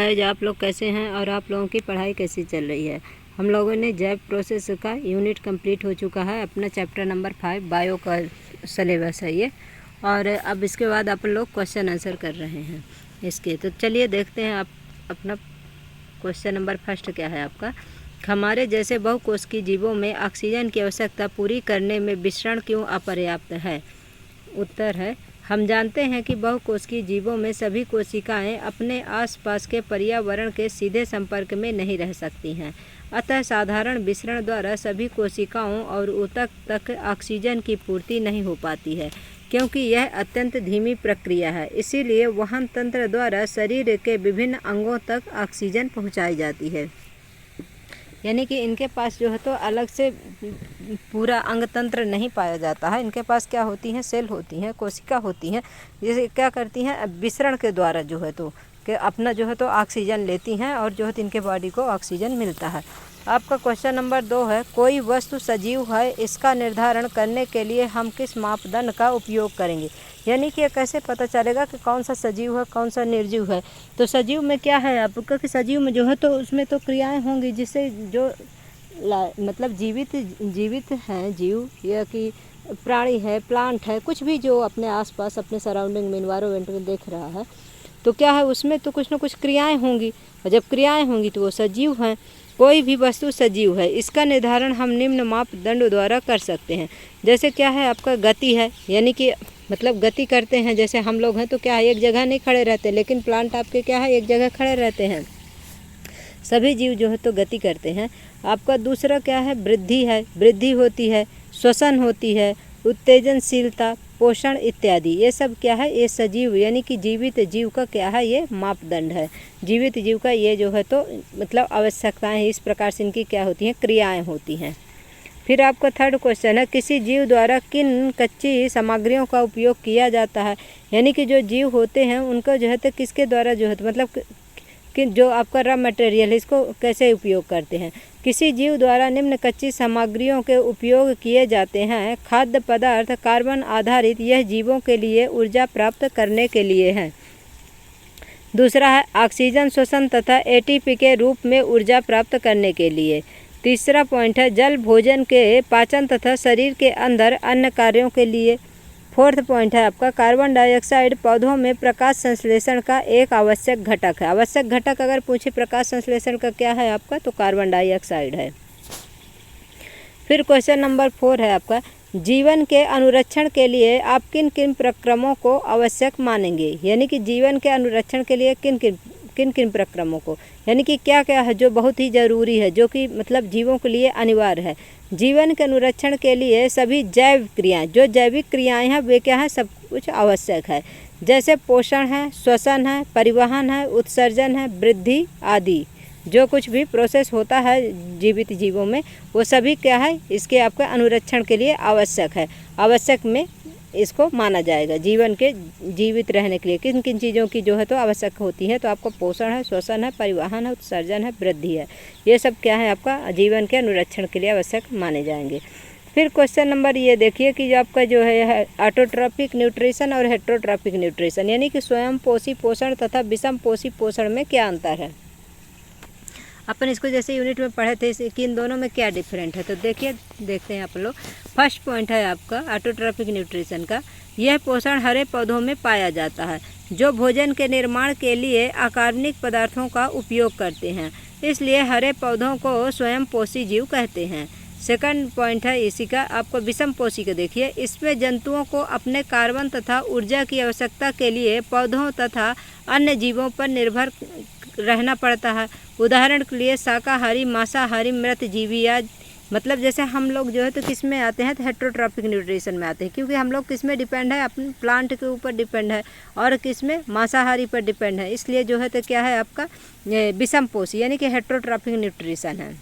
Guys, आप लोग कैसे हैं और आप लोगों की पढ़ाई कैसी चल रही है। हम लोगों ने जैव प्रोसेस का यूनिट कंप्लीट हो चुका है। अपना चैप्टर नंबर 5 बायो का सिलेबस है ये, और अब इसके बाद अपन लोग क्वेश्चन आंसर कर रहे हैं इसके। तो चलिए देखते हैं आप अपना क्वेश्चन नंबर फर्स्ट क्या है आपका। हमारे जैसे बहुकोशिकीय जीवों में ऑक्सीजन की आवश्यकता पूरी करने में विसरण क्यों अपर्याप्त है। उत्तर है, हम जानते हैं कि बहुकोशिकीय जीवों में सभी कोशिकाएं अपने आसपास के पर्यावरण के सीधे संपर्क में नहीं रह सकती हैं। अतः साधारण विसरण द्वारा सभी कोशिकाओं और ऊतक तक ऑक्सीजन की पूर्ति नहीं हो पाती है, क्योंकि यह अत्यंत धीमी प्रक्रिया है। इसीलिए वहन तंत्र द्वारा शरीर के विभिन्न अंगों तक ऑक्सीजन पहुंचाई जाती है। यानी कि इनके पास जो है तो अलग से पूरा अंग तंत्र नहीं पाया जाता है। इनके पास क्या होती हैं, सेल होती हैं, कोशिका होती हैं, जैसे क्या करती हैं, विसरण के द्वारा जो है तो कि अपना जो है तो ऑक्सीजन लेती हैं और जो है तो इनके बॉडी को ऑक्सीजन मिलता है। आपका क्वेश्चन नंबर 2 है, कोई वस्तु सजीव है, इसका निर्धारण करने के लिए हम किस मापदंड का उपयोग करेंगे। यानी कि कैसे पता चलेगा कि कौन सा सजीव है कौन सा निर्जीव है। तो सजीव में क्या है आपका कि सजीव में जो है तो उसमें तो क्रियाएं होंगी जिससे जो मतलब जीवित हैं जीव, या कि प्राणी है, प्लांट है, कुछ भी जो अपने आसपास अपने सराउंडिंग में एनवायरनमेंट में देख रहा है, तो क्या है उसमें तो कुछ ना कुछ क्रियाएं होंगी, और जब क्रियाएं होंगी तो वो सजीव हैं। कोई भी वस्तु सजीव है, इसका निर्धारण हम निम्न मापदंडों द्वारा कर सकते हैं। जैसे क्या है आपका गति है, यानी कि मतलब गति करते हैं। जैसे हम लोग हैं तो क्या है एक जगह नहीं खड़े रहते, लेकिन प्लांट आपके क्या है एक जगह खड़े रहते हैं। सभी जीव जो है तो गति करते हैं। आपका दूसरा क्या है, वृद्धि है, वृद्धि होती है, श्वसन होती है, उत्तेजनशीलता, पोषण इत्यादि, ये सब क्या है, ये सजीव यानी कि जीवित जीव का क्या है, ये मापदंड है। जीवित जीव का ये जो है तो मतलब आवश्यकताएं, इस प्रकार से इनकी क्या होती हैं, क्रियाएं होती हैं। फिर आपका थर्ड क्वेश्चन है, किसी जीव द्वारा किन कच्ची सामग्रियों का उपयोग किया जाता है। यानी कि जो जीव होते हैं उनको जो है तो किसके द्वारा जो है तो मतलब कि जो आपका रॉ मटेरियल है इसको कैसे उपयोग करते हैं। किसी जीव द्वारा निम्न कच्ची सामग्रियों के उपयोग किए जाते हैं। खाद्य पदार्थ कार्बन आधारित, यह जीवों के लिए ऊर्जा प्राप्त करने के लिए है। दूसरा है ऑक्सीजन श्वसन तथा एटीपी के रूप में ऊर्जा प्राप्त करने के लिए। तीसरा पॉइंट है जल भोजन के पाचन तथा शरीर के अंदर अन्य कार्यों के लिए। फोर्थ पॉइंट है आपका कार्बन डाइऑक्साइड पौधों में प्रकाश संश्लेषण का एक आवश्यक घटक है। आवश्यक घटक अगर पूछे प्रकाश संश्लेषण का क्या है आपका, तो कार्बन डाइऑक्साइड है। फिर क्वेश्चन नंबर 4 है आपका, जीवन के अनुरक्षण के लिए आप किन किन प्रक्रमों को आवश्यक मानेंगे। यानी कि जीवन के अनुरक्षण के लिए किन किन प्रक्रमों को, यानी कि क्या क्या है जो बहुत ही ज़रूरी है, जो कि मतलब जीवों के लिए अनिवार्य है। जीवन के अनुरक्षण के लिए सभी जैव क्रियाएं, जो जैविक क्रियाएं हैं वे क्या है, सब कुछ आवश्यक है। जैसे पोषण है, श्वसन है, परिवहन है, उत्सर्जन है, वृद्धि आदि, जो कुछ भी प्रोसेस होता है जीवित जीवों में वो सभी क्या है इसके आपके अनुरक्षण के लिए आवश्यक है। आवश्यक में इसको माना जाएगा जीवन के जीवित रहने के लिए किन किन चीज़ों की जो है तो आवश्यक होती है। तो आपका पोषण है, श्वसन है, परिवहन है, उत्सर्जन है, वृद्धि है, ये सब क्या है आपका जीवन के अनुरक्षण के लिए आवश्यक माने जाएंगे। फिर क्वेश्चन नंबर ये देखिए कि आपका जो है ऑटोट्रॉपिक न्यूट्रिशन और हेटेरोट्रॉपिक न्यूट्रिशन, यानी कि स्वयं पोषी पोषण तथा विषम पोषी पोषण में क्या अंतर है। अपन इसको जैसे यूनिट में पढ़े थे कि इन दोनों में क्या डिफरेंट है। तो देखिए देखते हैं अपन लोग। फर्स्ट पॉइंट है आपका ऑटोट्रॉपिक न्यूट्रिशन का, यह पोषण हरे पौधों में पाया जाता है जो भोजन के निर्माण के लिए अकार्बनिक पदार्थों का उपयोग करते हैं, इसलिए हरे पौधों को स्वयं पोषी जीव कहते हैं। सेकंड पॉइंट है इसी का आपको विषम पोषी का, देखिए इसमें जंतुओं को अपने कार्बन तथा ऊर्जा की आवश्यकता के लिए पौधों तथा अन्य जीवों पर निर्भर रहना पड़ता है। उदाहरण के लिए शाकाहारी, मांसाहारी, मृतजीवी, या मतलब जैसे हम लोग जो है तो किस में आते हैं, तो हेटेरोट्रॉपिक न्यूट्रिशन में आते हैं, क्योंकि हम लोग किस में डिपेंड है, अपने प्लांट के ऊपर डिपेंड है, और किस में मांसाहारी पर डिपेंड है। इसलिए जो है तो क्या है आपका विषम पोषी यानी कि हेटेरोट्रॉपिक न्यूट्रिशन है।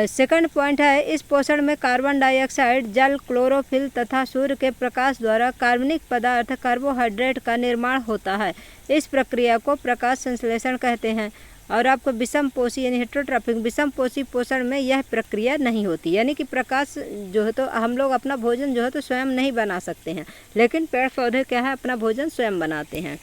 सेकंड पॉइंट है इस पोषण में कार्बन डाइऑक्साइड, जल, क्लोरोफिल तथा सूर्य के प्रकाश द्वारा कार्बनिक पदार्थ कार्बोहाइड्रेट का निर्माण होता है। इस प्रक्रिया को प्रकाश संश्लेषण कहते हैं। और आपको विषम पोषी यानी हेटेरोट्रॉपिक विषम पोषी पोषण में यह प्रक्रिया नहीं होती, यानी कि प्रकाश जो है तो हम लोग अपना भोजन जो है तो स्वयं नहीं बना सकते हैं, लेकिन पेड़ पौधे क्या है अपना भोजन स्वयं बनाते हैं।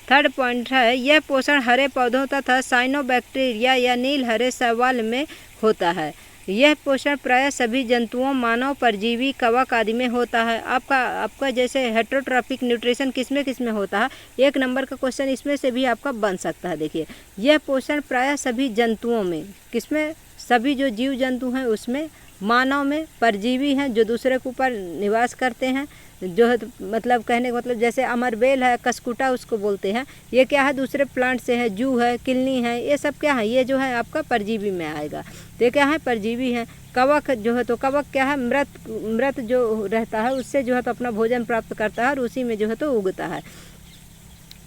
थर्ड पॉइंट है, यह पोषण हरे पौधों तथा साइनोबैक्टीरिया या नील हरे शैवाल में होता है। यह पोषण प्रायः सभी जंतुओं, मानव, परजीवी, कवक आदि में होता है। आपका जैसे हेटेरोट्रॉपिक न्यूट्रिशन किसमें होता है, 1 नंबर का क्वेश्चन इसमें से भी आपका बन सकता है। देखिए, यह पोषण प्रायः सभी जंतुओं में, किसमें, सभी जो जीव जंतु हैं उसमें, मानव में, परजीवी हैं जो दूसरे के ऊपर निवास करते हैं, जो है मतलब कहने का मतलब जैसे अमरबेल है, कसकुटा उसको बोलते हैं, ये क्या है दूसरे प्लांट से है, जू है, किलनी है, ये सब क्या है, ये जो है आपका परजीवी में आएगा। तो ये क्या है, परजीवी है। कवक जो है, तो कवक क्या है, मृत जो रहता है उससे जो है तो अपना भोजन प्राप्त करता है और उसी में जो है तो उगता है,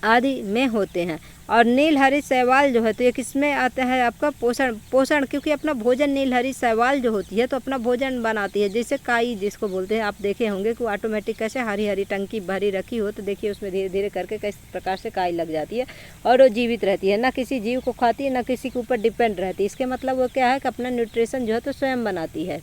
आदि में होते हैं। और नील हरी शैवाल जो है तो ये किसमें आता है, आपका पोषण, क्योंकि अपना भोजन, नील हरी शैवाल जो होती है तो अपना भोजन बनाती है। जैसे काई जिसको बोलते हैं, आप देखे होंगे कि वो ऑटोमेटिक कैसे हरी हरी टंकी भरी रखी हो तो देखिए उसमें धीरे धीरे करके किस प्रकार से काई लग जाती है और वो जीवित रहती है, ना किसी जीव को खाती है, ना किसी के ऊपर डिपेंड रहती है। इसके मतलब वो क्या है कि अपना न्यूट्रिशन जो है तो स्वयं बनाती है।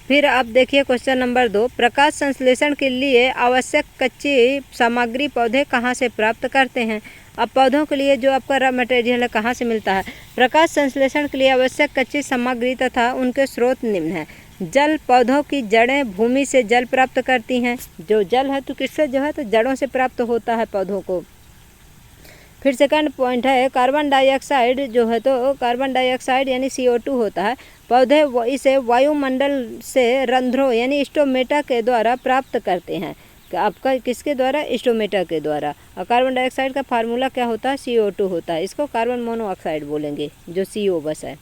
फिर आप देखिए क्वेश्चन नंबर 2, प्रकाश संश्लेषण के लिए आवश्यक कच्ची सामग्री पौधे कहाँ से प्राप्त करते हैं। अब पौधों के लिए जो आपका रॉ मटेरियल है कहाँ से मिलता है। प्रकाश संश्लेषण के लिए आवश्यक कच्ची सामग्री तथा उनके स्रोत निम्न है। जल, पौधों की जड़ें भूमि से जल प्राप्त करती हैं। जो जल है तो किससे जो है तो जड़ों से प्राप्त होता है पौधों को। फिर सेकंड पॉइंट है, कार्बन डाइऑक्साइड जो है तो कार्बन डाइऑक्साइड यानी CO2 होता है। पौधे इसे वायुमंडल से रंध्रों यानी स्टोमेटा के द्वारा प्राप्त करते हैं। आपका किसके द्वारा, स्टोमेटा के द्वारा। और कार्बन डाइऑक्साइड का फार्मूला क्या होता है, CO2 होता है। इसको कार्बन मोनोऑक्साइड बोलेंगे, जो CO बस है।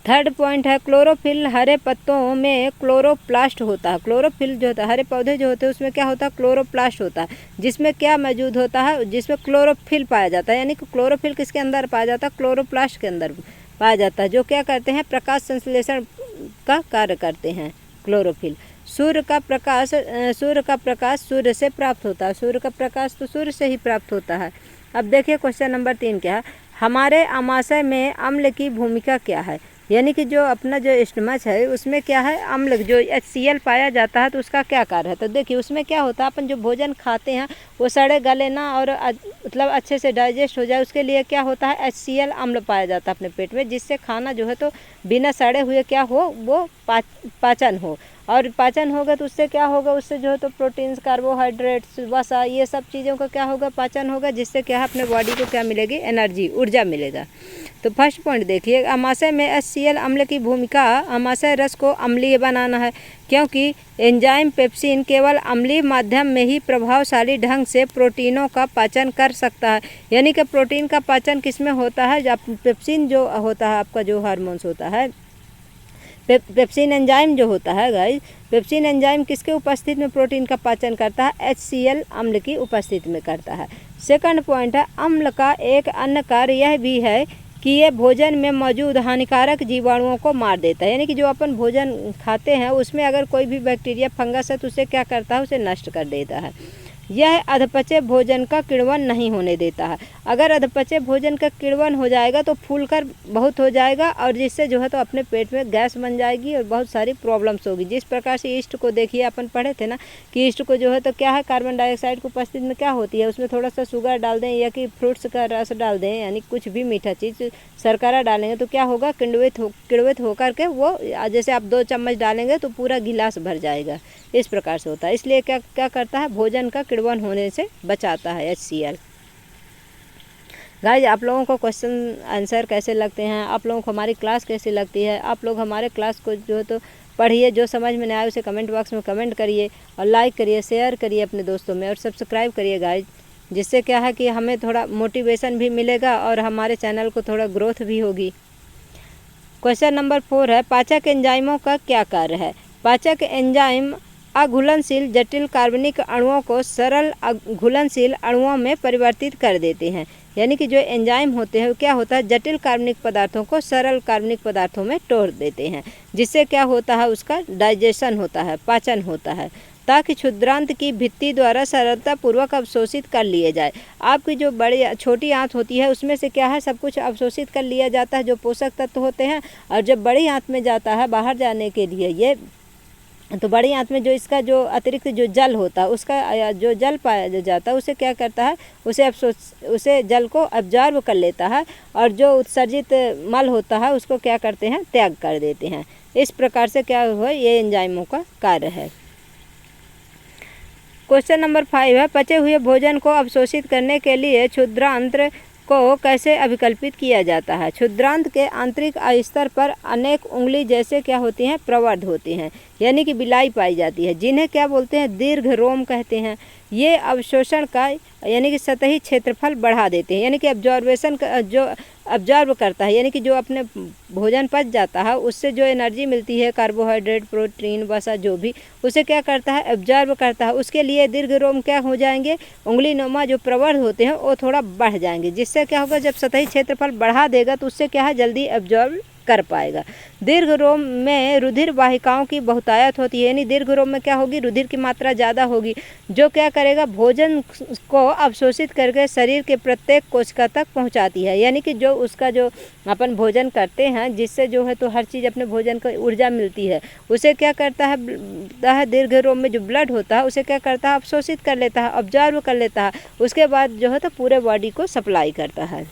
थर्ड पॉइंट है, क्लोरोफिल, हरे पत्तों में क्लोरोप्लास्ट होता है। क्लोरोफिल जो होता है, हरे पौधे जो होते हैं उसमें क्या होता है, क्लोरोप्लास्ट होता है, जिसमें क्या मौजूद होता है, जिसमें क्लोरोफिल पाया जाता है। यानी कि क्लोरोफिल किसके अंदर पाया जाता है, क्लोरोप्लास्ट के अंदर पाया जाता है, जो क्या करते हैं, प्रकाश संश्लेषण का कार्य करते हैं। क्लोरोफिल, सूर्य का प्रकाश सूर्य से प्राप्त होता है। सूर्य का प्रकाश तो सूर्य से ही प्राप्त होता है। अब देखिए क्वेश्चन नंबर 3 क्या है, हमारे आमाशय में अम्ल की भूमिका क्या है। यानी कि जो अपना जो स्टमच है उसमें क्या है, अम्ल जो HCl पाया जाता है तो उसका क्या कार्य है। तो देखिए उसमें क्या होता है, अपन जो भोजन खाते हैं वो सड़े गले ना और मतलब अच्छे से डाइजेस्ट हो जाए, उसके लिए क्या होता है, HCl अम्ल पाया जाता है अपने पेट में, जिससे खाना जो है तो बिना सड़े हुए क्या हो, वो पाचन हो। और पाचन होगा तो उससे क्या होगा, उससे जो है तो प्रोटीन्स, कार्बोहाइड्रेट्स, वसा, ये सब चीज़ों का क्या होगा, पाचन होगा, जिससे क्या है अपने बॉडी को क्या मिलेगी, एनर्जी, ऊर्जा मिलेगा। तो फर्स्ट पॉइंट देखिए, आमाशय में HCl अम्ल की भूमिका आमाशय रस को अम्लीय बनाना है, क्योंकि एंजाइम पेप्सिन केवल अम्लीय माध्यम में ही प्रभावशाली ढंग से प्रोटीनों का पाचन कर सकता है। यानी कि प्रोटीन का पाचन किसमें होता है, जब पेप्सिन जो होता है आपका जो हार्मोन्स होता है, पेप्सिन एंजाइम जो होता है गाइस, पेप्सिन एंजाइम किसके उपस्थिति में प्रोटीन का पाचन करता है, HCl अम्ल की उपस्थिति में करता है। सेकंड पॉइंट है, अम्ल का एक अन्य कार्य यह भी है कि ये भोजन में मौजूद हानिकारक जीवाणुओं को मार देता है। यानी कि जो अपन भोजन खाते हैं उसमें अगर कोई भी बैक्टीरिया, फंगस है तो उसे क्या करता है, उसे नष्ट कर देता है। यह अधपचे भोजन का किण्वन नहीं होने देता है। अगर अधपचे भोजन का किण्वन हो जाएगा तो फूलकर बहुत हो जाएगा और जिससे जो है तो अपने पेट में गैस बन जाएगी और बहुत सारी प्रॉब्लम्स होगी। जिस प्रकार से ईस्ट को देखिए, अपन पढ़े थे ना कि ईस्ट को जो है तो क्या है, कार्बन डाइऑक्साइड की उपस्थिति में क्या होती है, उसमें थोड़ा सा शुगर डाल दें या कि फ्रूट्स का रस डाल दें, यानी कुछ भी मीठा चीज़, शर्करा डालेंगे तो क्या होगा, किण्वित होकर के वो, जैसे आप 2 चम्मच डालेंगे तो पूरा गिलास भर जाएगा। इस प्रकार से होता है। इसलिए क्या करता है, भोजन का किण्वन होने से बचाता है HCl। गाइज, आप लोगों को क्वेश्चन आंसर कैसे लगते हैं, आप लोगों को हमारी क्लास कैसी लगती है, आप लोग हमारे क्लास को जो है तो पढ़िए, जो समझ में नहीं आए उसे कमेंट बॉक्स में कमेंट करिए और लाइक करिए, शेयर करिए अपने दोस्तों में और सब्सक्राइब करिए गाइज, जिससे क्या है कि हमें थोड़ा मोटिवेशन भी मिलेगा और हमारे चैनल को थोड़ा ग्रोथ भी होगी। क्वेश्चन नंबर 4 है, पाचक एंजाइमों का क्या कार्य है। पाचक एंजाइम अघुलनशील जटिल कार्बनिक अणुओं को सरल घुलनशील अणुओं में परिवर्तित कर देते हैं। यानी कि जो एंजाइम होते हैं वो क्या होता है, जटिल कार्बनिक पदार्थों को सरल कार्बनिक पदार्थों में तोड़ देते हैं, जिससे क्या होता है, उसका डाइजेशन होता है, पाचन होता है, ताकि क्षुद्रांत की भित्ति द्वारा सरलतापूर्वक अवशोषित कर लिए जाए। आपकी जो बड़ी छोटी आंत होती है उसमें से क्या है, सब कुछ अवशोषित कर लिया जाता है, जो पोषक तत्व होते हैं, और जब बड़ी आंत में जाता है बाहर जाने के लिए, ये तो बड़ी आंत में जो इसका जो अतिरिक्त जो जल होता है उसका जो जल पाया जाता है उसे क्या करता है, उसे जल को अब्जॉर्ब कर लेता है और जो उत्सर्जित मल होता है उसको क्या करते हैं, त्याग कर देते हैं। इस प्रकार से क्या हुआ, ये एंजाइमों का कार्य है। क्वेश्चन नंबर 5 है, पचे हुए भोजन को अवशोषित करने के लिए क्षुद्रांत्र को कैसे अभिकल्पित किया जाता है। क्षुद्रांत के आंतरिक स्तर पर अनेक उंगली जैसे क्या होती हैं, प्रवर्ध होती हैं, यानी कि बिलाई पाई जाती है, जिन्हें क्या बोलते हैं, दीर्घ रोम कहते हैं। ये अवशोषण का यानी कि सतही क्षेत्रफल बढ़ा देते हैं, यानी कि अब्जॉर्बेशन का जो अब्जॉर्ब करता है, यानी कि जो अपने भोजन पच जाता है उससे जो एनर्जी मिलती है, कार्बोहाइड्रेट, प्रोटीन, वसा जो भी, उसे क्या करता है, अब्जॉर्ब करता है। उसके लिए दीर्घ रोम क्या हो जाएंगे, उंगली नुमा जो प्रवर्ध होते हैं वो थोड़ा बढ़ जाएंगे, जिससे क्या होगा, जब सतही क्षेत्रफल बढ़ा देगा तो उससे क्या है, जल्दी अब्जॉर्ब कर पाएगा। दीर्घ रोम में रुधिर वाहिकाओं की बहुतायत होती है, यानी दीर्घ रोम में क्या होगी, रुधिर की मात्रा ज़्यादा होगी, जो क्या करेगा, भोजन को अवशोषित करके शरीर के प्रत्येक कोशिका तक पहुंचाती है। यानी कि जो उसका जो अपन भोजन करते हैं जिससे जो है तो हर चीज़ अपने भोजन को ऊर्जा मिलती है, उसे क्या करता है दीर्घ रोम में जो ब्लड होता है उसे क्या करता है, अवशोषित कर लेता है, ऑब्जर्व कर लेता है, उसके बाद जो है तो पूरे बॉडी को सप्लाई करता है।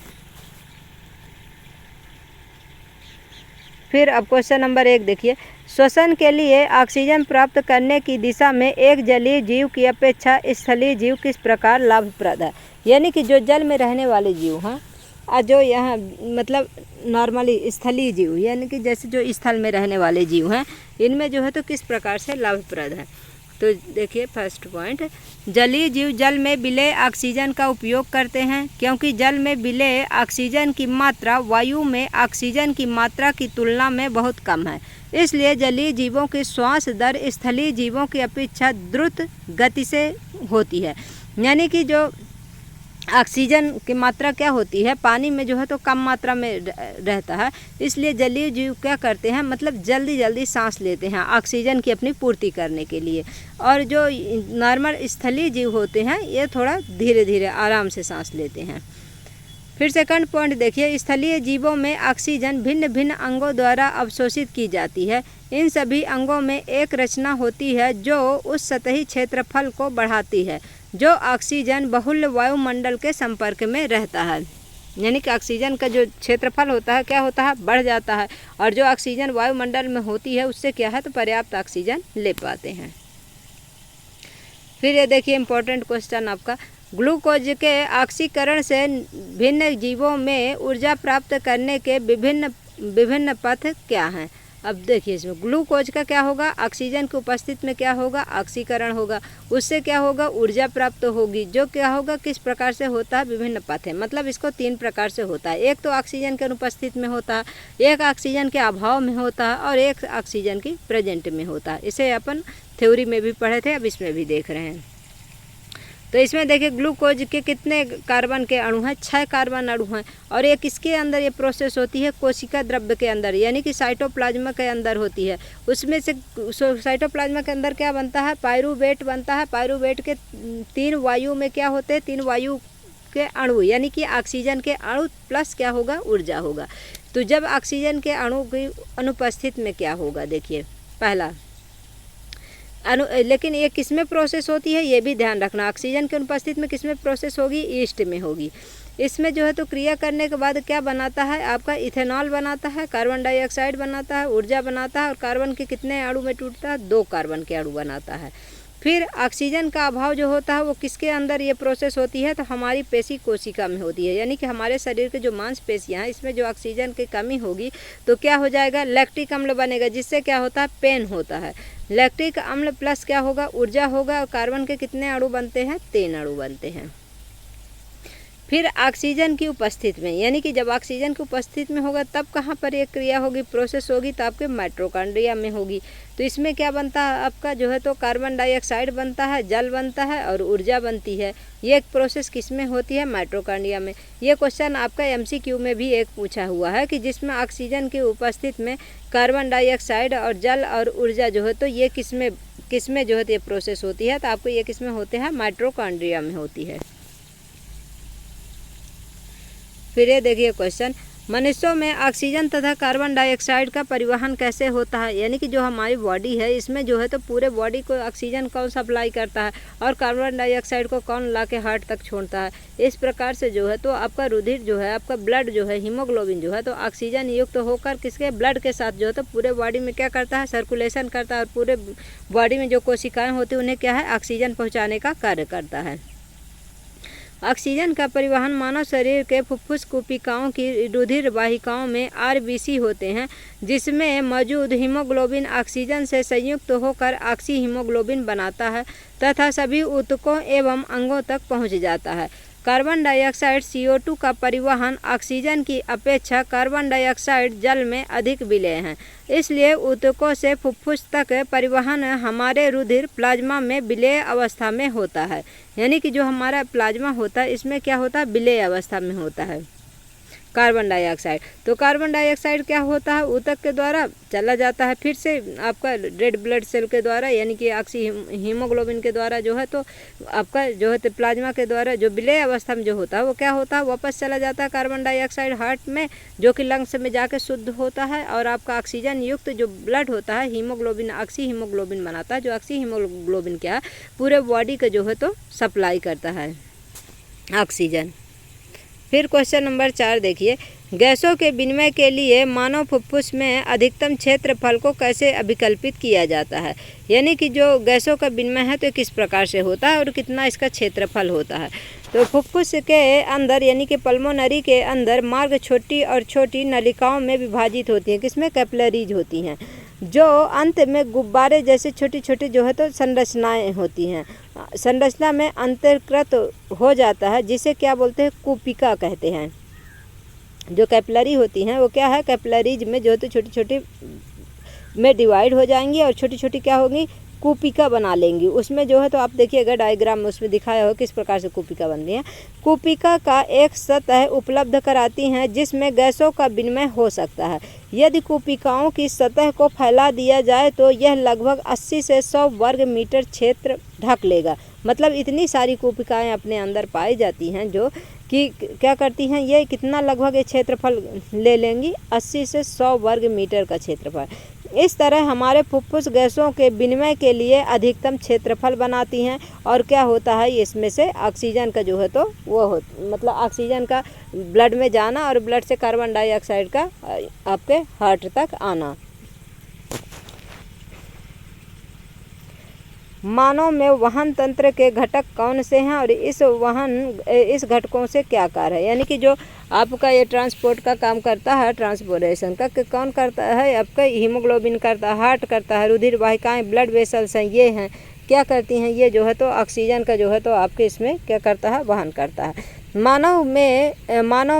फिर अब क्वेश्चन नंबर 1 देखिए, श्वसन के लिए ऑक्सीजन प्राप्त करने की दिशा में एक जलीय जीव की अपेक्षा स्थलीय जीव किस प्रकार लाभप्रद है। यानी कि जो जल में रहने वाले जीव हैं और जो यहाँ मतलब नॉर्मली स्थलीय जीव, यानी कि जैसे जो स्थल में रहने वाले जीव हैं, इनमें जो है तो किस प्रकार से लाभप्रद है। तो देखिए फर्स्ट पॉइंट, जलीय जीव जल में विलेय ऑक्सीजन का उपयोग करते हैं, क्योंकि जल में विलेय ऑक्सीजन की मात्रा वायु में ऑक्सीजन की मात्रा की तुलना में बहुत कम है। इसलिए जलीय जीवों की श्वास दर स्थलीय जीवों की अपेक्षा द्रुत गति से होती है। यानी कि जो ऑक्सीजन की मात्रा क्या होती है, पानी में जो है तो कम मात्रा में रहता है, इसलिए जलीय जीव क्या करते हैं, मतलब जल्दी जल्दी सांस लेते हैं ऑक्सीजन की अपनी पूर्ति करने के लिए। और जो नॉर्मल स्थलीय जीव होते हैं ये थोड़ा धीरे धीरे आराम से सांस लेते हैं। फिर सेकंड पॉइंट देखिए, स्थलीय जीवों में ऑक्सीजन भिन्न भिन्न अंगों द्वारा अवशोषित की जाती है। इन सभी अंगों में एक रचना होती है जो उस सतही क्षेत्रफल को बढ़ाती है जो ऑक्सीजन बहुल वायुमंडल के संपर्क में रहता है। यानी कि ऑक्सीजन का जो क्षेत्रफल होता है क्या होता है, बढ़ जाता है, और जो ऑक्सीजन वायुमंडल में होती है उससे क्या है तो पर्याप्त ऑक्सीजन ले पाते हैं। फिर ये देखिए इम्पोर्टेंट क्वेश्चन आपका, ग्लूकोज के ऑक्सीकरण से भिन्न जीवों में ऊर्जा प्राप्त करने के विभिन्न पथ क्या हैं। अब देखिए इसमें ग्लूकोज का क्या होगा, ऑक्सीजन की उपस्थिति में क्या होगा, ऑक्सीकरण होगा, उससे क्या होगा, ऊर्जा प्राप्त होगी, जो क्या होगा, किस प्रकार से होता है, विभिन्न पथ है, मतलब इसको 3 प्रकार से होता है। एक तो ऑक्सीजन के अनुपस्थिति में होता है, एक ऑक्सीजन के अभाव में होता है, और एक ऑक्सीजन की प्रेजेंट में होता है। इसे अपन थ्योरी में भी पढ़े थे, अब इसमें भी देख रहे हैं। तो इसमें देखिए ग्लूकोज के कितने कार्बन के अणु हैं, 6 कार्बन अणु हैं, और ये किसके अंदर ये प्रोसेस होती है, कोशिका द्रव्य के अंदर, यानी कि साइटोप्लाज्मा के अंदर होती है। उसमें से साइटोप्लाज्मा के अंदर क्या बनता है, पायरूवेट बनता है। पायरूवेट के 3 वायु में क्या होते हैं, 3 वायु के अणु, यानी कि ऑक्सीजन के अणु प्लस क्या होगा, ऊर्जा होगा। तो जब ऑक्सीजन के अणु की अनुपस्थिति में क्या होगा, देखिए पहला लेकिन ये किस में प्रोसेस होती है ये भी ध्यान रखना, ऑक्सीजन की अनुपस्थिति में किस में प्रोसेस होगी, ईस्ट में होगी। इसमें जो है तो क्रिया करने के बाद क्या बनाता है, आपका इथेनॉल बनाता है, कार्बन डाइऑक्साइड बनाता है, ऊर्जा बनाता है, और कार्बन के कितने अणु में टूटता है, 2 कार्बन के अणु बनाता है। फिर ऑक्सीजन का अभाव जो होता है वो किसके अंदर ये प्रोसेस होती है, तो हमारी पेशी कोशिका में होती है। यानी कि हमारे शरीर के जो मांसपेशियाँ हैं इसमें जो ऑक्सीजन की कमी होगी तो क्या हो जाएगा, लैक्टिक अम्ल बनेगा, जिससे क्या होता है, पेन होता है। लैक्टिक अम्ल प्लस क्या होगा, ऊर्जा होगा, और कार्बन के कितने अणु बनते हैं, 3 अणु बनते हैं। फिर ऑक्सीजन की उपस्थिति में, यानी कि जब ऑक्सीजन की उपस्थिति में होगा तब कहाँ पर ये क्रिया होगी, प्रोसेस होगी, तो आपके माइटोकॉन्ड्रिया में होगी। तो इसमें क्या बनता है आपका जो है तो कार्बन डाइऑक्साइड बनता है, जल बनता है, और ऊर्जा बनती है। ये एक प्रोसेस किस में होती है, माइटोकॉन्ड्रिया में। ये क्वेश्चन आपका MCQ में भी एक पूछा हुआ है कि जिसमें ऑक्सीजन की उपस्थिति में कार्बन डाइऑक्साइड और जल और ऊर्जा जो है तो ये किस में जो है तो ये प्रोसेस होती है, तो आपको ये किस में होते हैं, माइटोकॉन्ड्रिया में होती है। फिर ये देखिए क्वेश्चन, मनुष्यों में ऑक्सीजन तथा कार्बन डाइऑक्साइड का परिवहन कैसे होता है, यानी कि जो हमारी बॉडी है इसमें जो है तो पूरे बॉडी को ऑक्सीजन कौन सप्लाई करता है और कार्बन डाइऑक्साइड को कौन ला के हार्ट तक छोड़ता है। इस प्रकार से जो है तो आपका रुधिर जो है, आपका ब्लड जो है, हीमोग्लोबिन जो है तो ऑक्सीजन युक्त होकर किसके ब्लड के साथ जो है तो पूरे बॉडी में क्या करता है, सर्कुलेशन करता है और पूरे बॉडी में जो कोशिकाएँ होती हैं उन्हें क्या है, ऑक्सीजन पहुँचाने का कार्य करता है। ऑक्सीजन का परिवहन मानव शरीर के फुफ्फुस कोशिकाओं की रुधिर वाहिकाओं में आरबीसी होते हैं, जिसमें मौजूद हीमोग्लोबिन ऑक्सीजन से संयुक्त होकर ऑक्सी हीमोग्लोबिन बनाता है तथा सभी ऊतकों एवं अंगों तक पहुंच जाता है। कार्बन डाइऑक्साइड CO2 का परिवहन ऑक्सीजन की अपेक्षा कार्बन डाइऑक्साइड जल में अधिक विलेय है, इसलिए ऊतकों से फुफ्फुस तक परिवहन हमारे रुधिर प्लाज्मा में विलेय अवस्था में होता है। यानी कि जो हमारा प्लाज्मा होता है इसमें क्या होता है, विलेय अवस्था में होता है कार्बन डाइऑक्साइड। तो कार्बन डाइऑक्साइड क्या होता है, ऊतक के द्वारा चला जाता है फिर से आपका रेड ब्लड सेल के द्वारा, यानी कि ऑक्सी हीमोग्लोबिन के द्वारा जो है तो आपका जो है तो प्लाज्मा के द्वारा जो विलेय अवस्था में जो होता है वो क्या होता है, वापस चला जाता है कार्बन डाइऑक्साइड हार्ट में, जो कि लंग्स में जाके शुद्ध होता है और आपका ऑक्सीजन युक्त जो ब्लड होता है हीमोग्लोबिन ऑक्सी हीमोग्लोबिन बनाता है। जो ऑक्सी हीमोग्लोबिन क्या है, पूरे बॉडी का जो है तो सप्लाई करता है ऑक्सीजन। फिर क्वेश्चन नंबर 4 देखिए, गैसों के विनिमय के लिए मानव फुफ्फुस में अधिकतम क्षेत्रफल को कैसे अभिकल्पित किया जाता है। यानी कि जो गैसों का विनिमय है तो किस प्रकार से होता है और कितना इसका क्षेत्रफल होता है। तो फुफ्फुस के अंदर यानी कि पल्मोनरी के अंदर मार्ग छोटी और छोटी नलिकाओं में विभाजित होती हैं, किसमें, कैपिलरीज होती हैं, जो अंत में गुब्बारे जैसे छोटी छोटी जो है तो संरचनाएं होती हैं। संरचना में अंतर्कृत हो जाता है, जिसे क्या बोलते हैं, कूपिका कहते हैं। जो कैपिलरी होती हैं वो क्या है, कैपिलरीज में जो है तो छोटी छोटी में डिवाइड हो जाएंगी और छोटी छोटी क्या होगी, कूपिका बना लेंगी। उसमें जो है तो आप देखिएगा डायग्राम में उसमें दिखाया हो किस प्रकार से कूपिका बनती है। कूपिका का एक सतह उपलब्ध कराती हैं जिसमें गैसों का विनिमय हो सकता है। यदि कूपिकाओं की सतह को फैला दिया जाए तो यह लगभग 80 से 100 वर्ग मीटर क्षेत्र ढक लेगा। मतलब इतनी सारी कूपिकाएं अपने अंदर पाई जाती हैं जो कि क्या करती हैं, ये कितना लगभग ये क्षेत्रफल ले लेंगी, 80 से 100 वर्ग मीटर का क्षेत्रफल। इस तरह हमारे फुफ्फुस गैसों के विनिमय के लिए अधिकतम क्षेत्रफल बनाती हैं। और क्या होता है, इसमें से ऑक्सीजन का जो है तो वो हो मतलब ऑक्सीजन का ब्लड में जाना और ब्लड से कार्बन डाइऑक्साइड का आपके हार्ट तक आना। मानव में वहन तंत्र के घटक कौन से हैं और इस घटकों से क्या कार्य है। यानी कि जो आपका ये ट्रांसपोर्ट का काम करता है, ट्रांसपोर्टेशन का कौन करता है, आपका हीमोग्लोबिन करता है, हार्ट करता है, रुधिर वाहिकाएं ब्लड वेसल्स हैं, ये हैं क्या करती हैं, ये जो है तो ऑक्सीजन का जो है तो आपके इसमें क्या करता है, वहन करता है। मानव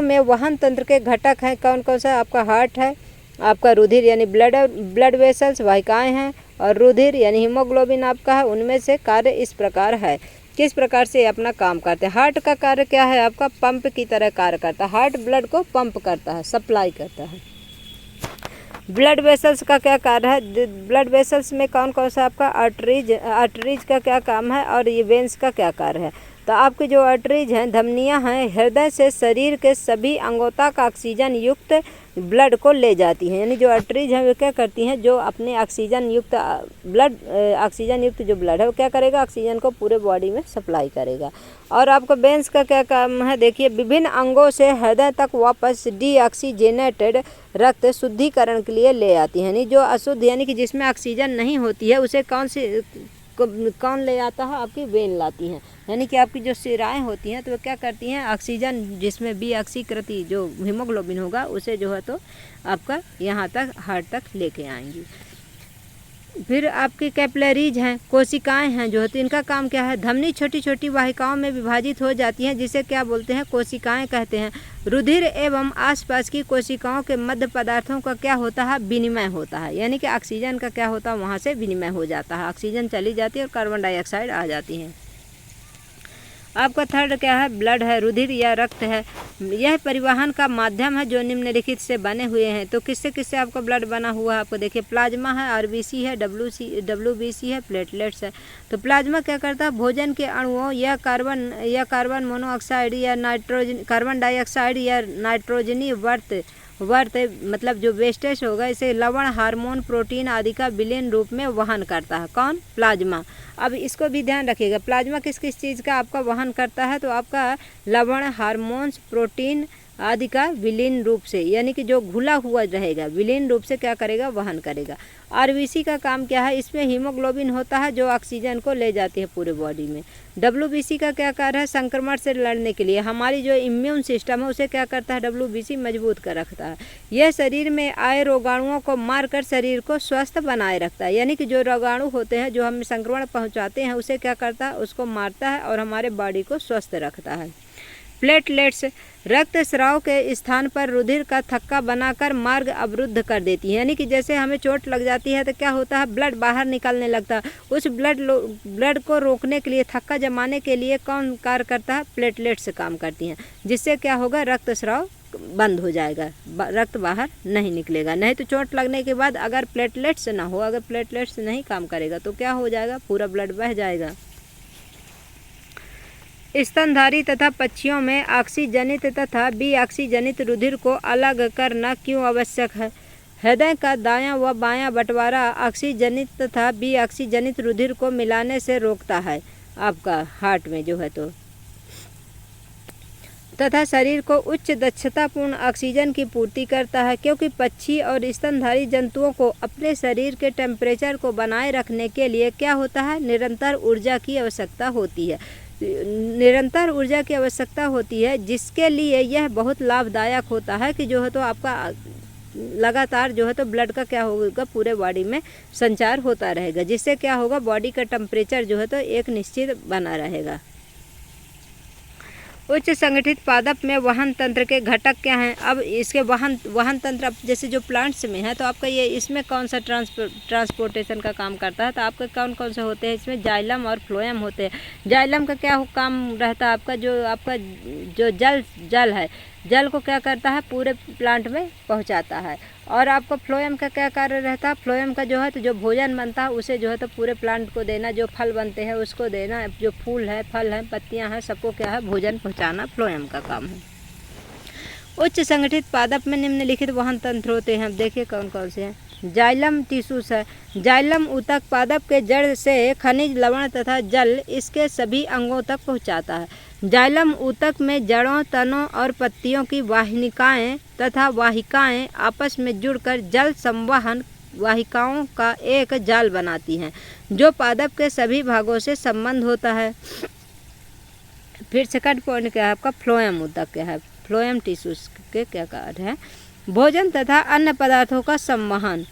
में वहन तंत्र के घटक हैं कौन कौन सा, आपका हार्ट है, आपका रुधिर यानी ब्लड वेसल्स वाहिकाएं हैं और रुधिर यानी हीमोग्लोबिन आपका है। उनमें से कार्य इस प्रकार है, किस प्रकार से अपना काम करते हैं। हार्ट का कार्य क्या है, आपका पंप की तरह कार्य करता है। हार्ट ब्लड को पंप करता है, सप्लाई करता है। ब्लड वेसल्स का क्या कार्य है, ब्लड वेसल्स में कौन कौन सा आपका आर्टरीज का क्या काम है और ये वेंस का क्या कार्य है। तो आपकी जो आर्टरीज हैं, धमनियां हैं, हृदय से शरीर के सभी अंगों तक ऑक्सीजन युक्त ब्लड को ले जाती हैं। यानी जो आर्टरीज हैं वो क्या करती हैं, जो अपने ऑक्सीजन युक्त जो ब्लड है वो क्या करेगा, ऑक्सीजन को पूरे बॉडी में सप्लाई करेगा। और आपको वेंस का क्या काम है, देखिए विभिन्न अंगों से हृदय तक वापस डीऑक्सीजेनेटेड रक्त शुद्धिकरण के लिए ले आती है। यानी जो अशुद्ध यानी कि जिसमें ऑक्सीजन नहीं होती है उसे कौन ले आता है, आपकी वेन लाती हैं। यानी कि आपकी जो शिराएं होती हैं तो वो क्या करती हैं, ऑक्सीजन जिसमें डीऑक्सीकृति जो हीमोग्लोबिन होगा उसे जो है तो आपका यहाँ तक हार्ट तक लेके आएंगी। फिर आपकी कैपिलरीज हैं, कोशिकाएं हैं जो तो इनका काम क्या है, धमनी छोटी छोटी वाहिकाओं में विभाजित हो जाती हैं जिसे क्या बोलते हैं, कोशिकाएं कहते हैं। रुधिर एवं आसपास की कोशिकाओं के मध्य पदार्थों का क्या होता है, विनिमय होता है। यानी कि ऑक्सीजन का क्या होता है, वहाँ से विनिमय हो जाता है, ऑक्सीजन चली जाती है और कार्बन डाइऑक्साइड आ जाती है। आपका थर्ड क्या है, ब्लड है, रुधिर या रक्त है। यह परिवहन का माध्यम है जो निम्नलिखित से बने हुए हैं। तो किससे किससे आपका ब्लड बना हुआ है, आपको देखिए प्लाज्मा है, आरबीसी है, डब्ल्यूबीसी है, प्लेटलेट्स है। तो प्लाज्मा क्या करता है, भोजन के अणुओं या कार्बन मोनोऑक्साइड या नाइट्रोजन कार्बन डाइऑक्साइड या नाइट्रोजनी वर्त मतलब जो वेस्टेज होगा इसे लवण, हार्मोन, प्रोटीन आदि का विलीन रूप में वहन करता है। कौन, प्लाज्मा। अब इसको भी ध्यान रखिएगा, प्लाज्मा किस किस चीज़ का आपका वहन करता है, तो आपका लवण, हार्मोन्स, प्रोटीन आदि का विलीन रूप से, यानी कि जो घुला हुआ रहेगा विलीन रूप से क्या करेगा, वहन करेगा। आरबीसी का काम क्या है, इसमें हीमोग्लोबिन होता है जो ऑक्सीजन को ले जाती है पूरे बॉडी में। डब्ल्यूबीसी का क्या कार्य है, संक्रमण से लड़ने के लिए हमारी जो इम्यून सिस्टम है उसे क्या करता है, डब्ल्यूबीसी मजबूत कर रखता है। यह शरीर में आए रोगाणुओं को मारकर शरीर को स्वस्थ बनाए रखता है, यानी कि जो रोगाणु होते हैं जो हमें संक्रमण पहुंचाते हैं उसे क्या करता है, उसको मारता है और हमारे बॉडी को स्वस्थ रखता है। प्लेटलेट्स रक्त स्राव के स्थान पर रुधिर का थक्का बनाकर मार्ग अवरुद्ध कर देती है, यानी कि जैसे हमें चोट लग जाती है तो क्या होता है, ब्लड बाहर निकलने लगता है। उस ब्लड को रोकने के लिए, थक्का जमाने के लिए कौन कार्य करता है, प्लेटलेट्स काम करती हैं, जिससे क्या होगा, रक्त स्राव बंद हो जाएगा, रक्त बाहर नहीं निकलेगा। नहीं तो चोट लगने के बाद अगर प्लेटलेट्स ना हो, अगर प्लेटलेट्स नहीं काम करेगा तो क्या हो जाएगा, पूरा ब्लड बह जाएगा। स्तनधारी तथा पक्षियों में ऑक्सीजनित तथा बी ऑक्सीजनित रुधिर को अलग करना क्यों आवश्यक है। हृदय का दायां व बायां बंटवारा ऑक्सीजनित तथा बी ऑक्सीजनित रुधिर को मिलाने से रोकता है आपका हार्ट में जो है, तो तथा शरीर को उच्च दक्षतापूर्ण ऑक्सीजन की पूर्ति करता है, क्योंकि पक्षी और स्तनधारी जंतुओं को अपने शरीर के टेम्परेचर को बनाए रखने के लिए क्या होता है, निरंतर ऊर्जा की आवश्यकता होती है। निरंतर ऊर्जा की आवश्यकता होती है, जिसके लिए यह बहुत लाभदायक होता है कि जो है तो आपका लगातार जो है तो ब्लड का क्या होगा, पूरे बॉडी में संचार होता रहेगा, जिससे क्या होगा, बॉडी का टेम्परेचर जो है तो एक निश्चित बना रहेगा। उच्च संगठित पादप में वहन तंत्र के घटक क्या हैं। अब इसके वहन तंत्र, अब जैसे जो प्लांट्स में है तो आपका ये इसमें कौन सा ट्रांसपोर्टेशन का काम करता है, तो आपके कौन कौन से होते हैं, इसमें जाइलम और फ्लोएम होते हैं। जाइलम का क्या काम रहता है, आपका जो जल है, जल को क्या करता है, पूरे प्लांट में पहुंचाता है। और आपको फ्लोएम का क्या कार्य रहता है, फ्लोएम का जो है तो जो भोजन बनता है उसे जो है तो पूरे प्लांट को देना, जो फल बनते हैं उसको देना, जो फूल है, फल है, पत्तियां हैं, सबको क्या है, भोजन पहुंचाना फ्लोएम का काम है। उच्च संगठित पादप में निम्नलिखित वहन तंत्र होते हैं, अब देखिए कौन कौन से हैं। जाइलम टिश्यूज है, जाइलम ऊतक पादप के जड़ से खनिज, लवण तथा जल इसके सभी अंगों तक पहुंचाता है। जाइलम ऊतक में जड़ों, तनों और पत्तियों की वाहिनिकाएं तथा वाहिकाएं आपस में जुड़कर जल संवहन वाहिकाओं का एक जाल बनाती हैं, जो पादप के सभी भागों से संबंध होता है। फिर सेकंड पॉइंट क्या है आपका, फ्लोएम ऊतक क्या है, फ्लोएम टिश्यूज के क्या कार्य है। भोजन तथा अन्य पदार्थों का संवहन,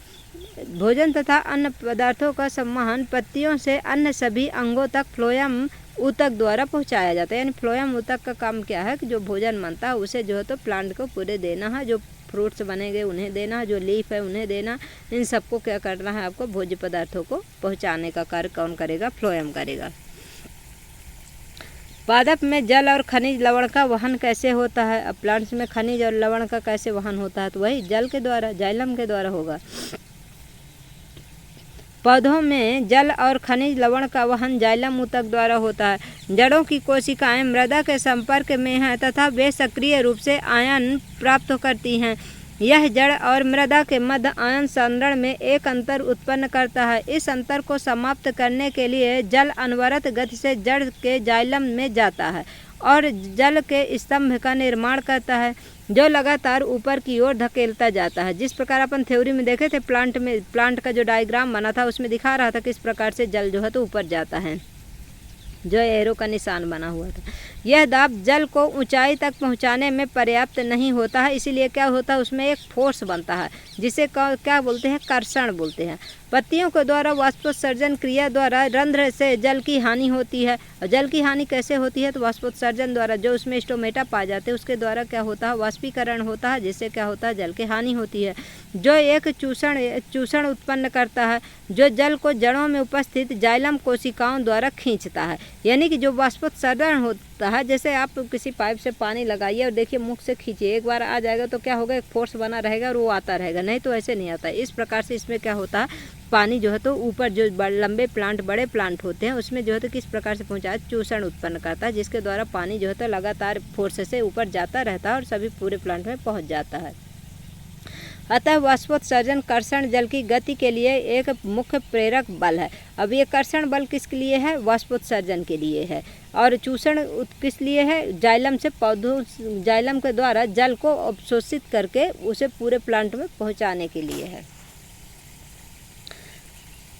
भोजन तथा अन्य पदार्थों का संवहन पत्तियों से अन्य सभी अंगों तक फ्लोएम ऊतक द्वारा पहुंचाया जाता है। यानी फ्लोएम ऊतक का काम क्या है कि जो भोजन बनता है उसे जो है तो प्लांट को पूरे देना है, जो फ्रूट्स बनेंगे उन्हें देना है, जो लीफ है उन्हें देना, इन सबको क्या करना है, आपको भोज्य पदार्थों को पहुंचाने का कार्य कौन करेगा, फ्लोएम करेगा। पादप में जल और खनिज लवण का वहन कैसे होता है। अब प्लांट्स में खनिज और लवण का कैसे वहन होता है, तो वही जल के द्वारा, जाइलम के द्वारा होगा। पौधों में जल और खनिज लवण का वहन जाइलम ऊतक द्वारा होता है। जड़ों की कोशिकाएं मृदा के संपर्क में हैं तथा वे सक्रिय रूप से आयन प्राप्त करती हैं। यह जड़ और मृदा के मध्य आयन संचरण में एक अंतर उत्पन्न करता है। इस अंतर को समाप्त करने के लिए जल अनवरत गति से जड़ के जाइलम में जाता है और जल के स्तंभ का निर्माण करता है, जो लगातार ऊपर की ओर धकेलता जाता है। जिस प्रकार अपन थ्योरी में देखे थे, प्लांट का जो डायग्राम बना था उसमें दिखा रहा था किस प्रकार से जल जो है तो ऊपर जाता है, जो एरो का निशान बना हुआ था। यह दाब जल को ऊंचाई तक पहुंचाने में पर्याप्त नहीं होता है, इसीलिए क्या होता है, उसमें एक फोर्स बनता है जिसे क्या बोलते हैं, कर्षण बोलते हैं। पत्तियों के द्वारा वाष्पोत्सर्जन क्रिया द्वारा रंध्र से जल की हानि होती है। और जल की हानि कैसे होती है, तो वाष्पोत्सर्जन द्वारा, जो उसमें स्टोमेटा पाए जाते हैं उसके द्वारा क्या होता है, वाष्पीकरण होता है, जिससे क्या होता है, जल की हानि होती है, जो एक चूषण उत्पन्न करता है, जो जल को जड़ों में उपस्थित जाइलम कोशिकाओं द्वारा खींचता है। यानी कि जो वाष्पोत्सर्जन होता है, जैसे आप किसी पाइप से पानी लगाइए और देखिए मुख से खींचिए, एक बार आ जाएगा तो क्या होगा, एक फोर्स बना रहेगा और वो आता रहेगा, नहीं तो ऐसे नहीं आता। इस प्रकार से इसमें क्या होता है, पानी जो है तो ऊपर जो लंबे प्लांट, बड़े प्लांट होते हैं उसमें जो है तो किस प्रकार से पहुँचा है, चूषण उत्पन्न करता है, जिसके द्वारा पानी जो है तो लगातार फोर्स से ऊपर जाता रहता है और सभी पूरे प्लांट में पहुँच जाता है। अतः वाष्पोत्सर्जन कर्षण जल की गति के लिए एक मुख्य प्रेरक बल है। अब ये कर्षण बल किसके लिए है, वाष्पोत्सर्जन के लिए है। और चूषण किस लिए है, जाइलम से पौधों, जाइलम के द्वारा जल को अवशोषित करके उसे पूरे प्लांट में पहुंचाने के लिए है।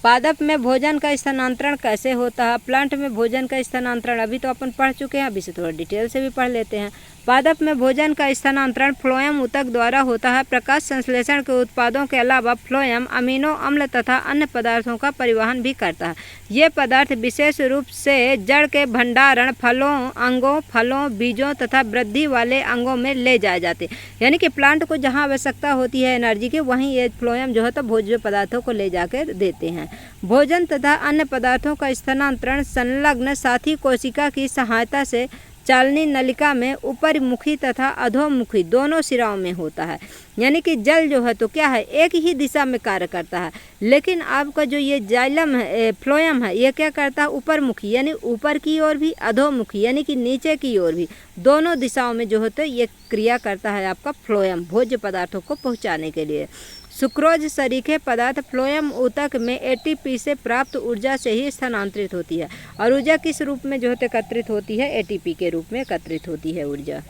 पादप में भोजन का स्थानांतरण कैसे होता है। प्लांट में भोजन का स्थानांतरण अभी तो अपन पढ़ चुके हैं, अभी से थोड़ा डिटेल से भी पढ़ लेते हैं। पादप में भोजन का स्थानांतरण फ्लोएम ऊतक द्वारा होता है। प्रकाश संश्लेषण के उत्पादों के अलावा फ्लोएम अमीनो अम्ल तथा अन्य पदार्थों का परिवहन भी करता है। ये पदार्थ विशेष रूप से जड़ के भंडारण, फलों, अंगों, फलों, बीजों तथा वृद्धि वाले अंगों में ले जाए जाते हैं। यानी कि प्लांट को जहाँ आवश्यकता होती है एनर्जी की, वहीं ये फ्लोएम जो है तो भोज्य पदार्थों को ले जाकर देते हैं। भोजन तथा अन्य पदार्थों का स्थानांतरण संलग्न साथी कोशिका की सहायता से चालनी नलिका में ऊपरमुखी तथा अधोमुखी दोनों सिराओं में होता है। यानी कि जल जो है तो क्या है, एक ही दिशा में कार्य करता है, लेकिन आपका जो ये जाइलम है, फ्लोएम है, ये क्या करता है, ऊपरमुखी यानी ऊपर की ओर भी, अधोमुखी यानी कि नीचे की ओर भी, दोनों दिशाओं में जो है तो ये क्रिया करता है आपका फ्लोएम भोज्य पदार्थों को पहुँचाने के लिए। सुक्रोज सरीखे पदार्थ फ्लोएम ऊतक में एटीपी से प्राप्त ऊर्जा से ही स्थानांतरित होती है। और ऊर्जा किस रूप में जो है एकत्रित होती है, एटीपी के रूप में एकत्रित होती है ऊर्जा।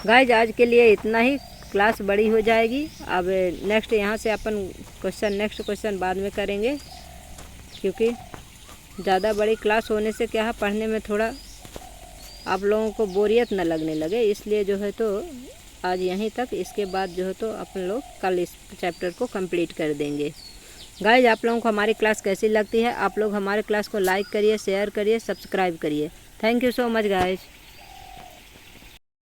गाइज आज के लिए इतना ही, क्लास बड़ी हो जाएगी। अब नेक्स्ट यहाँ से अपन नेक्स्ट क्वेश्चन बाद में करेंगे, क्योंकि ज़्यादा बड़ी क्लास होने से क्या है, पढ़ने में थोड़ा आप लोगों को बोरियत न लगने लगे, इसलिए जो है तो आज यहीं तक। इसके बाद जो है तो अपन लोग कल इस चैप्टर को कंप्लीट कर देंगे। गाइज आप लोगों को हमारी क्लास कैसी लगती है, आप लोग हमारे क्लास को लाइक करिए, शेयर करिए, सब्सक्राइब करिए। Thank you so much guys.